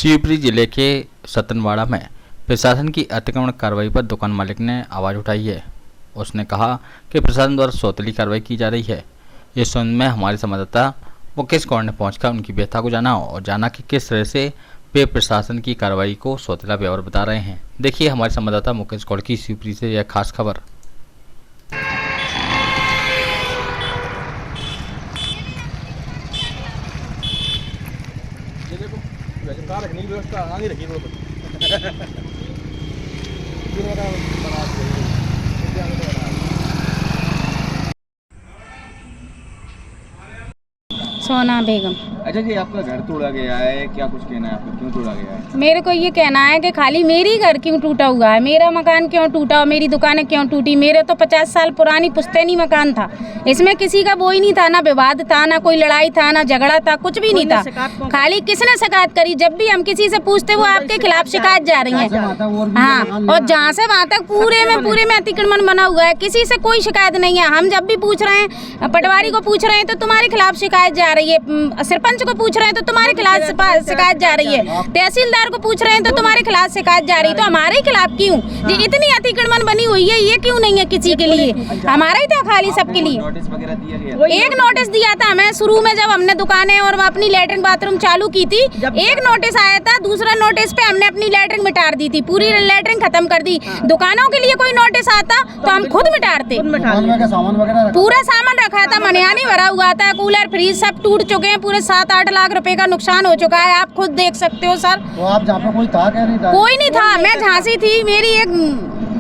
शिवपुरी जिले के सतनवाड़ा में प्रशासन की अतिक्रमण कार्रवाई पर दुकान मालिक ने आवाज़ उठाई है। उसने कहा कि प्रशासन द्वारा सौतेली कार्रवाई की जा रही है। इस संबंध में हमारे संवाददाता मुकेश कौर ने पहुंचकर उनकी व्यथा को जाना और जाना कि किस तरह से वे प्रशासन की कार्रवाई को सौतेला व्यवहार बता रहे हैं। देखिए हमारे संवाददाता मुकेश कौर की शिवपुरी से यह खास खबर। रखने की व्यवस्था आगे रखी सोना बेगम। अच्छा जी, आपका घर तोड़ा गया है, क्या कुछ कहना है आपको, क्यों तोड़ा गया है? मेरे को ये कहना है कि खाली मेरी घर क्यों टूटा हुआ है, मेरा मकान क्यों टूटा, मेरी दुकानें क्यों टूटी। मेरे तो 50 साल पुरानी पुश्तैनी मकान था, इसमें किसी का वो ही नहीं था, ना विवाद था, ना कोई लड़ाई था, ना झगड़ा था, कुछ भी नहीं था। खाली किसने शिकायत करी? जब भी हम किसी से पूछते वो आपके खिलाफ शिकायत जा रही है। हाँ, और जहाँ से वहाँ तक पूरे में अतिक्रमण बना हुआ है, किसी से कोई शिकायत नहीं है। हम जब भी पूछ रहे हैं, पटवारी को पूछ रहे हैं तो तुम्हारे खिलाफ शिकायत जा रही है, सरपंच को पूछ रहे हैं तो तुम्हारे खिलाफ शिकायत जा रही है, तहसीलदार को पूछ रहे हैं तो तुम्हारे खिलाफ शिकायत जा रही है। तो हमारे खिलाफ क्यों? ये इतनी अतिक्रमण बनी हुई है, ये क्यों नहीं है किसी के लिए? हमारा ही था खाली सबके लिए। एक नोटिस दिया था हमें शुरू में, जब हमने दुकानें और अपनी लैट्रिन बाथरूम चालू की थी, एक नोटिस आया था। दूसरा नोटिस पे हमने अपनी लैट्रिन मिटार दी थी, पूरी लैट्रिन खत्म कर दी। दुकानों के लिए कोई नोटिस आता तो हम खुद मिटारते। पूरा सामान रखा था, मनियानी भरा हुआ था, कूलर फ्रिज सब टूट चुके हैं, पूरे 7-8 लाख रुपए का नुकसान हो चुका है। आप खुद देख सकते हो सर। तो आप जहाँ पे कोई था क्या? नहीं था, कोई नहीं था। मैं झांसी थी, मेरी एक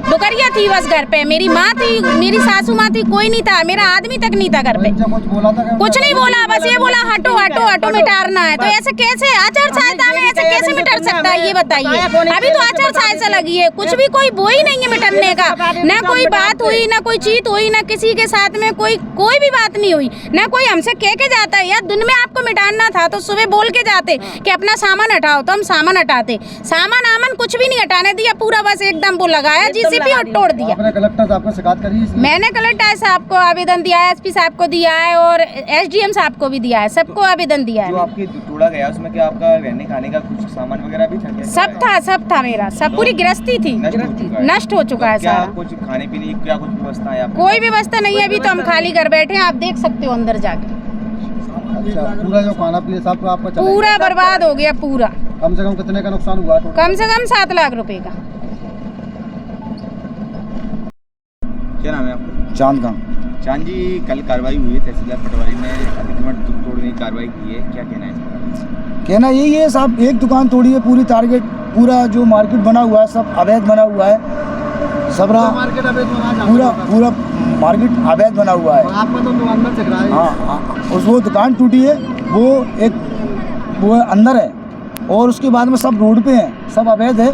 डुकरिया थी बस घर पे, मेरी माँ थी, मेरी सासू माँ थी, कोई नहीं था, मेरा आदमी तक नहीं था घर पे। कुछ बोला था? कुछ नहीं बोला, बस ये बोला हटो हटो हटो मिटारना है। तो ऐसे कैसे आचार संहिता में ऐसे कैसे मिटार सकता है ये बताइए? अभी तो आचार संहिता लगी है, कुछ भी कोई वो ही नहीं है मिटाने का। न कोई बात हुई, न कोई चीत हुई, न किसी के साथ में कोई भी बात नहीं हुई, न कोई हमसे कह के जाता है यार दिन में आपको मिटाना था तो सुबह बोल के जाते कि अपना सामान हटाओ, तो हम सामान हटाते। सामान आमन कुछ भी नहीं हटाने दिया, पूरा बस एकदम वो लगाया जीसीपी और तोड़ दिया। आपने कलेक्टर साहब को शिकायत करी? मैंने कलेक्टर साहब को आवेदन दिया है, एसपी साहब को दिया है और एसडीएम साहब को भी दिया है, सबको आवेदन दिया है। जो आपकी तोड़ा गया उसमें क्या आपका रहने खाने का कुछ सामान वगैरह भी था? सब था मेरा, सब पूरी गृहस्थी थी, नष्ट हो चुका है सारा। कुछ खाने पीने की क्या कुछ व्यवस्था है? कोई व्यवस्था नहीं है, अभी तो हम खाली घर बैठे हैं, आप देख सकते हो अंदर जाके। अच्छा, पूरा जो खाना पीना सब आपका पूरा बर्बाद हो गया पूरा। कम से कम कितने का नुकसान हुआ? कम से कम 7 लाख रुपए का। क्या नाम है आपका? चांद जी, कल कार्रवाई हुई है, तहसीलदार पटवारी ने अतिक्रमण तोड़ने की कार्रवाई की है, क्या कहना है? कहना यही है साहब, एक दुकान तोड़ी है, पूरी टारगेट, पूरा जो मार्केट बना हुआ है सब अवैध बना हुआ है, सबरा मार्केट अवैध पूरा मार्केट अवैध बना हुआ है। आपका तो दुकान में चल रहा है। हाँ, उस वो दुकान टूटी है, वो अंदर है और उसके बाद में सब रोड पे हैं, सब अवैध है।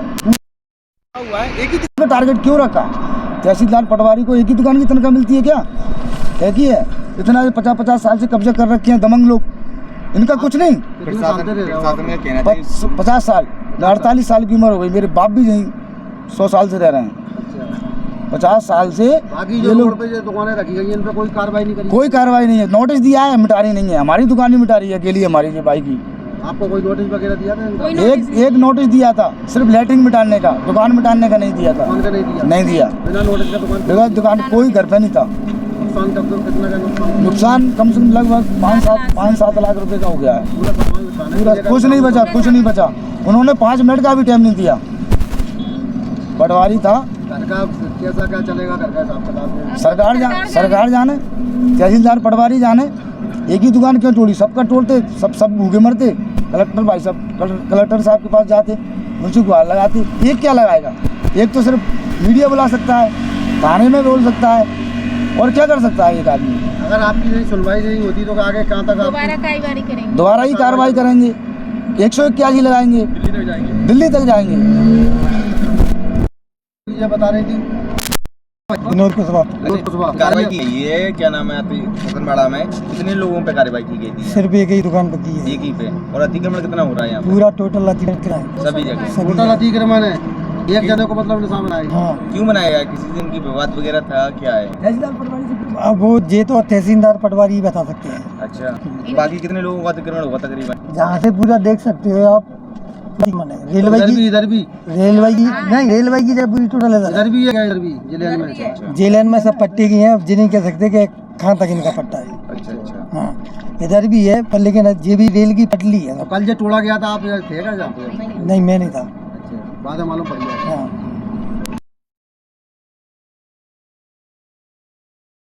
एक ही टारगेट क्यों रखा? तहसीलदार पटवारी को एक ही दुकान की तनख्वाह मिलती है क्या? है कि है? इतना 50-50 साल से कब्जा कर रखे हैं दमंग लोग, इनका कुछ नहीं। 50 साल, 48 साल की उम्र हो गई, मेरे बाप भी यहीं 100 साल से रह रहे हैं। 50 साल से ये लोग दुकानें रखी गई, इन पे कोई कार्रवाई नहीं करी? कोई कार्रवाई नहीं है। नोटिस दिया है, मिटारी नहीं है। हमारी दुकान ही मिटा रही है अकेली, हमारी जो भाई की। आपको कोई नोटिस वगैरह दिया था? एक नोटिस दिया था, सिर्फ लैट्रिन मिटाने का, दुकान मिटाने का नहीं दिया था। नहीं दिया। बिना नोटिस का दुकान कोई घर पे नहीं था। नुकसान कम से कम लगभग 5-7 लाख रुपए का हो गया है। पूरा कुछ नहीं बचा। उन्होंने 5 मिनट का भी टाइम नहीं दिया। पटवारी था, कैसा क्या चलेगा घर का हिसाब? सरकार जाने, तहसीलदार पटवारी जाने। एक ही दुकान क्यों तोड़ी? सबका तोड़ते, सब भूखे मरते। कलेक्टर साहब के पास जाते, उनसे गुहार लगाते। एक क्या लगाएगा? एक तो सिर्फ मीडिया बुला सकता है, थाने में बोल सकता है, और क्या कर सकता है एक आदमी? अगर आपकी नहीं सुनवाई नहीं होती तो आगे कहाँ तक? दोबारा ही कार्रवाई करेंगे, 181 लगाएंगे, दिल्ली तक जाएंगे। ये बता रही थी कार्रवाई की गई है, क्या नाम है आपकी सतनवाड़ा में? कितने लोगों पे कार्रवाई की गई थी? सिर्फ एक ही दुकान पे की है। एक ही पे। और अतिक्रमण कितना हो रहा है यहाँ? पूरा टोटल अतिक्रमण सभी जगह टोटल अतिक्रमण है। एक जने को मतलब निशान बनाया? हाँ। क्यों बनाया गया? किसी दिन की विवाद वगैरह था, क्या है? तहसीलदार पटवारी से अब वो ये तो तहसीलदार पटवारी ही बता सकते हैं। अच्छा, बाकी कितने लोगों का अतिक्रमण हुआ तकरीबन? जहाँ से पूरा देख सकते हो आप, रेलवे की इधर भी रेलवे की नहीं, रेलवे की जब पूरी टोटल है इधर भी है, इधर भी जेलेन में। अच्छा जेलन में सब पट्टी की हैं, जिन्हें कह सकते कि कहाँ तक इनका पट्टा है। अच्छा अच्छा। हाँ इधर भी है, पर लेकिन ये भी रेल की पटली है। कल जो तोड़ा गया था आप इधर थे क्या जहाँ पे? नहीं मैं नहीं था। अच्छा बाद में मालूम पड़ गया। हाँ